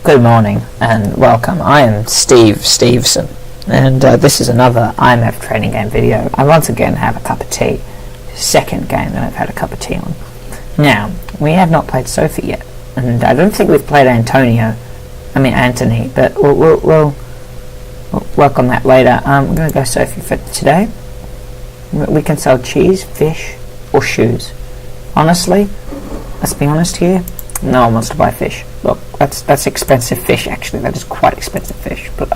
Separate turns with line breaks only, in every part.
Good morning and welcome. I am Steve Stevenson, and this is another IMF training game video. I once again have a cup of tea. Second game that I've had a cup of tea on. Now, we have not played Sophie yet, and I don't think we've played Anthony, but we'll work on that later. We're going to go Sophie for today. We can sell cheese, fish, or shoes. Honestly, let's be honest here, no one wants to buy fish. Look, that's expensive fish, actually. That is quite expensive fish. But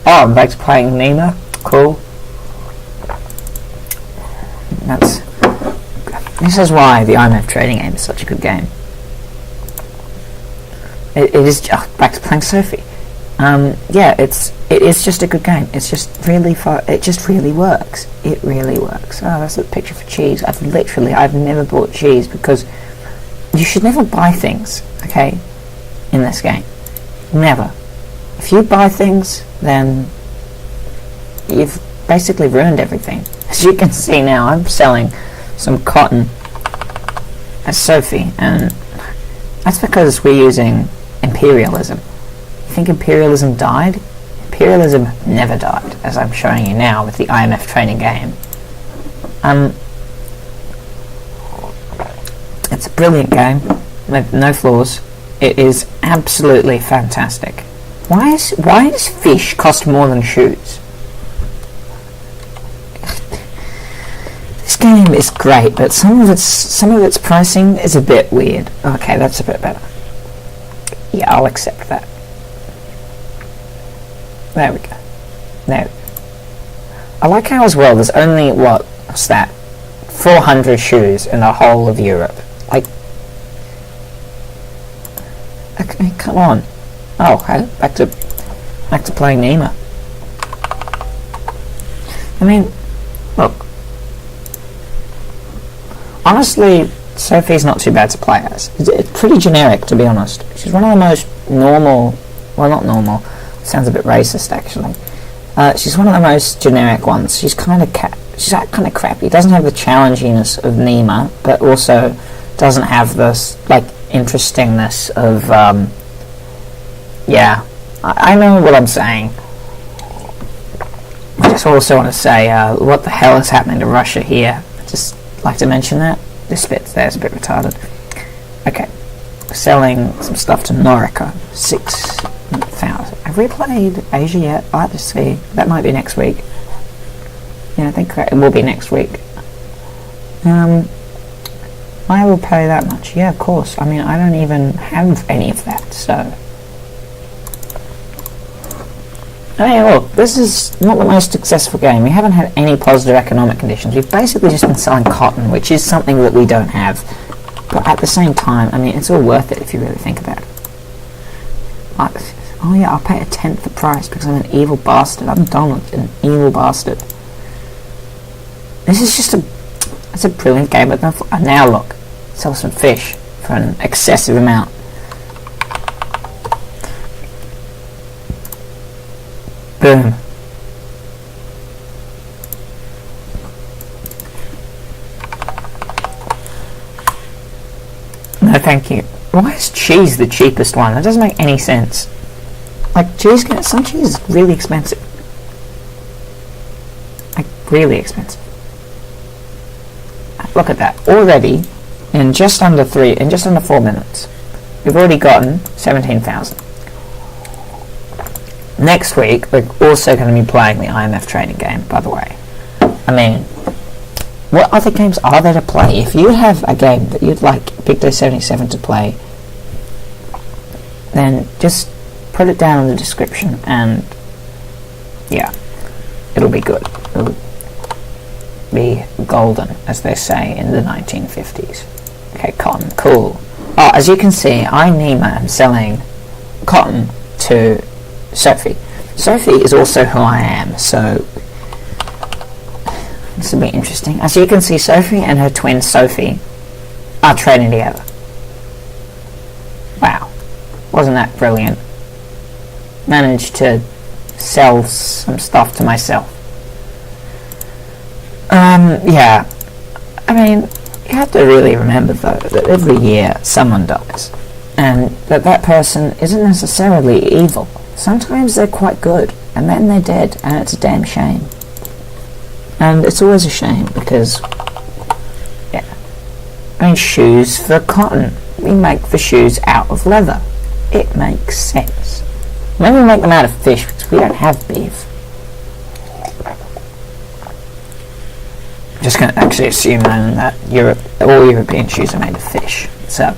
I'm back to playing Nima. Cool. This is why the I.M.F. trading game is such a good game. It is just back to playing Sophie. It is just a good game. It's just really fun. It just really works. It really works. Oh, that's a picture for cheese. I've never bought cheese because you should never buy things, okay, in this game. Never. If you buy things, then you've basically ruined everything. As you can see now, I'm selling some cotton as Sophie, and that's because we're using imperialism. You think imperialism died? Imperialism never died, as I'm showing you now with the I.M.F. training game. It's a brilliant game with no flaws. It is absolutely fantastic. Why does fish cost more than shoes? This game is great, but some of its pricing is a bit weird. Okay, that's a bit better. Yeah, I'll accept that. There we go. Now, I like how as well there's only, what's that, 400 shoes in the whole of Europe. Okay, come on. Oh, hey, back to playing Nima. I mean, look. Honestly, Sophie's not too bad to play as. It's pretty generic, to be honest. She's one of the most normal... Well, not normal. It sounds a bit racist, actually. She's one of the most generic ones. She's kind of crappy. Doesn't have the challenginess of Nima, but also doesn't have this, interestingness of... I know what I'm saying. I just also want to say, what the hell is happening to Russia here? Just like to mention that. This bit there is a bit retarded. Okay. Selling some stuff to Norica. 6,000. Have we played Asia yet? I'll have to see. That might be next week. Yeah, I think it will be next week. I will pay that much. Yeah, of course. I mean, I don't even have any of that, so... I mean, look, this is not the most successful game. We haven't had any positive economic conditions. We've basically just been selling cotton, which is something that we don't have. But at the same time, I mean, it's all worth it if you really think about it. Oh yeah, I'll pay a tenth the price because I'm an evil bastard. I'm Donald, an evil bastard. This is just it's a brilliant game, but now look, sell some fish for an excessive amount. Boom. No, thank you. Why is cheese the cheapest one? That doesn't make any sense. Some cheese is really expensive. Really expensive. Look at that. Already, in just under 4 minutes, we've already gotten 17,000. Next week, we're also going to be playing the I.M.F. training game, by the way. I mean, what other games are there to play? If you have a game that you'd like Big Day 77 to play, then just put it down in the description and, yeah, it'll be good. It'll be golden, as they say in the 1950s. Okay, cotton, cool. Oh, as you can see, Nima am selling cotton to Sophie. Sophie is also who I am, so this will be interesting. As you can see, Sophie and her twin Sophie are training together. Wow. Wasn't that brilliant? Managed to sell some stuff to myself. Yeah. I mean, you have to really remember, though, that every year someone dies. and that person isn't necessarily evil. Sometimes they're quite good, and then they're dead, and it's a damn shame. And it's always a shame because, yeah, I mean, shoes for cotton. We make the shoes out of leather. It makes sense. Maybe we make them out of fish because we don't have beef. I'm just going to actually assume then that all European shoes are made of fish. So,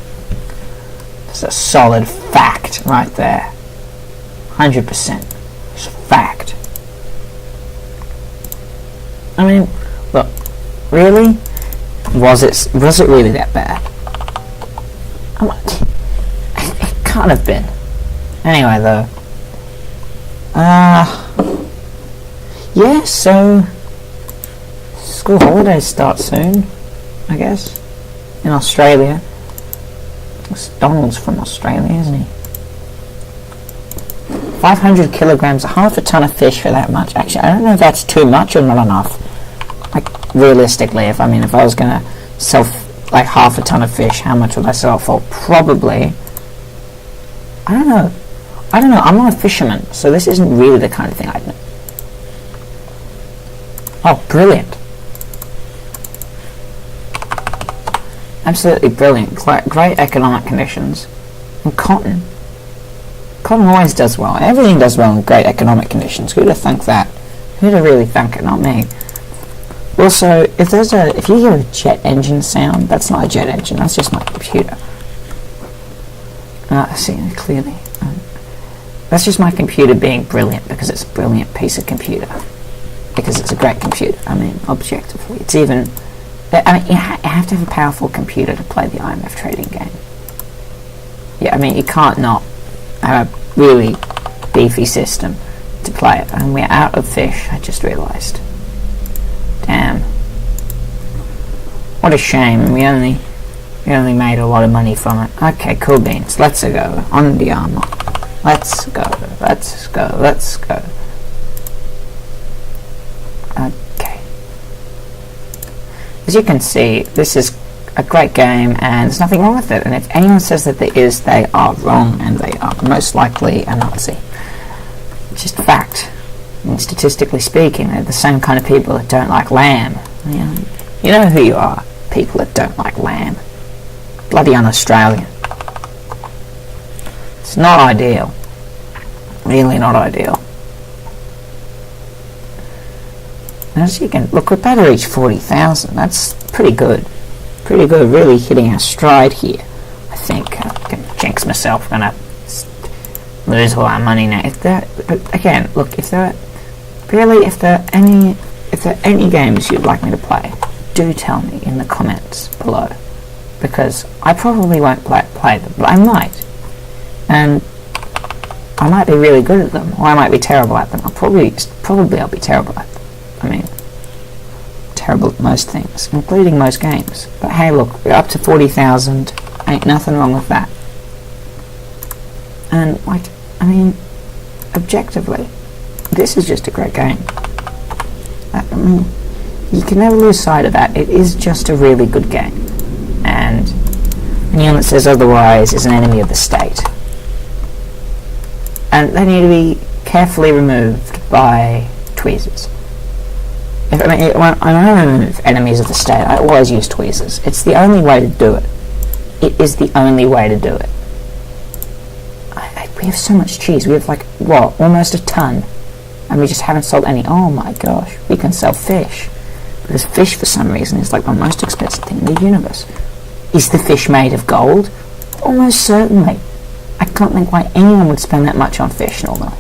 it's a solid fact right there. 100%. It's a fact. I mean, look, really? Was it really that bad? It can't have been. Anyway, though. Yeah, so school holidays start soon, I guess, in Australia. Donald's from Australia, isn't he? 500 kilograms, half a ton of fish for that much. Actually, I don't know if that's too much or not enough. Like, realistically, if I was going to sell like half a ton of fish, how much would I sell for? Probably, I don't know, I'm not a fisherman, so this isn't really the kind of thing I'd know. Oh, brilliant. Absolutely brilliant. Great economic conditions. And cotton. Cotton always does well. Everything does well in great economic conditions. Who'd have thunk that? Who'd have really thunk it? Not me. Also, if you hear a jet engine sound, that's not a jet engine, that's just my computer. See, clearly. That's just my computer being brilliant, because it's a brilliant piece of computer. Because it's a great computer. I mean, objectively. It's even... I mean, you have to have a powerful computer to play the IMF trading game. Yeah, I mean, you can't not have a really beefy system to play it. And we're out of fish, I just realised. Damn. What a shame. We only made a lot of money from it. Okay, cool beans. Let's go. On the armor. Let's go. Okay. As you can see, this is a great game and there's nothing wrong with it. And if anyone says that there is, they are wrong and they are most likely a Nazi. It's just a fact. I mean, statistically speaking, they're the same kind of people that don't like lamb. You know who you are, people that don't like lamb. Bloody un-Australian. It's not ideal. Really not ideal. As you can look, we're about to reach 40,000. That's pretty good. Pretty good. Really hitting our stride here. I think I can jinx myself. I'm gonna lose all our money now. Again, look, if there are any games you'd like me to play, do tell me in the comments below, because I probably won't play them, but I might, and I might be really good at them, or I might be terrible at them. Probably I'll be terrible at them. I mean, terrible at most things, including most games. But hey, look, we're up to 40,000. Ain't nothing wrong with that. And I mean, objectively, this is just a great game. I mean, you can never lose sight of that. It is just a really good game. And anyone that says otherwise is an enemy of the state. And they need to be carefully removed by tweezers. When I remove enemies of the state, I always use tweezers. It's the only way to do it. It is the only way to do it. We have so much cheese. We have almost a ton. And we just haven't sold any. Oh my gosh. We can sell fish. Because fish, for some reason, is like the most expensive thing in the universe. Is the fish made of gold? Almost certainly. I can't think why anyone would spend that much on fish normally.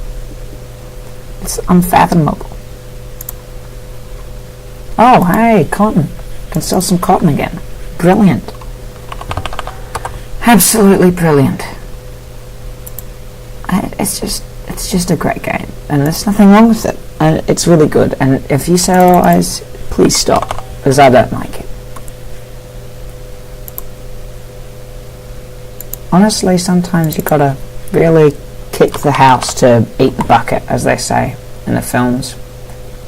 It's unfathomable. Oh, hey, cotton. Can sell some cotton again. Brilliant. Absolutely brilliant. It's just a great game, and there's nothing wrong with it. It's really good, and if you say otherwise, please stop, because I don't like it. Honestly, sometimes you gotta really kick the house to eat the bucket, as they say in the films.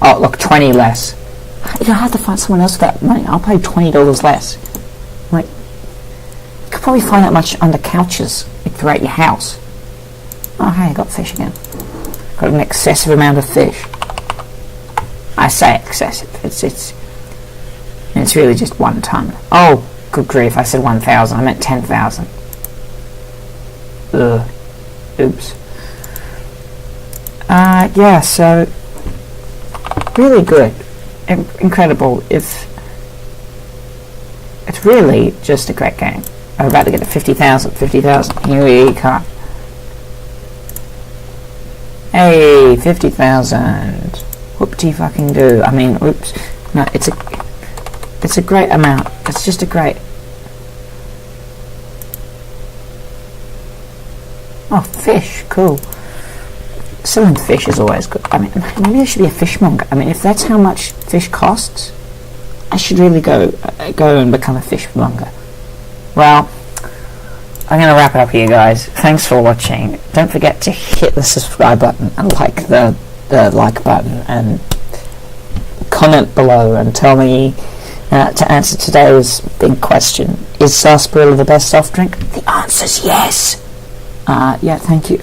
Oh, look, 20 less. You have to find someone else with that money. I'll pay $20 less. Like, probably find that much under couches throughout your house. Oh, hey, I got fish again. Got an excessive amount of fish. I say excessive. It's really just 1 ton. Oh, good grief! I said 1,000. I meant 10,000. Ugh. Oops. Yeah. So really good, incredible. It's really just a great game. I'm about to get to 50,000. 50,000. Here we come. Hey, 50,000. Whoop-de fucking do. I mean, oops. No, it's a great amount. It's just a great. Oh, fish. Cool. Selling fish is always good. I mean, maybe I should be a fishmonger. I mean, if that's how much fish costs, I should really go and become a fishmonger. Well, I'm going to wrap it up here, guys. Thanks for watching. Don't forget to hit the subscribe button and like the like button, and comment below and tell me to answer today's big question: is sarsaparilla the best soft drink? The answer's yes. Yeah, thank you.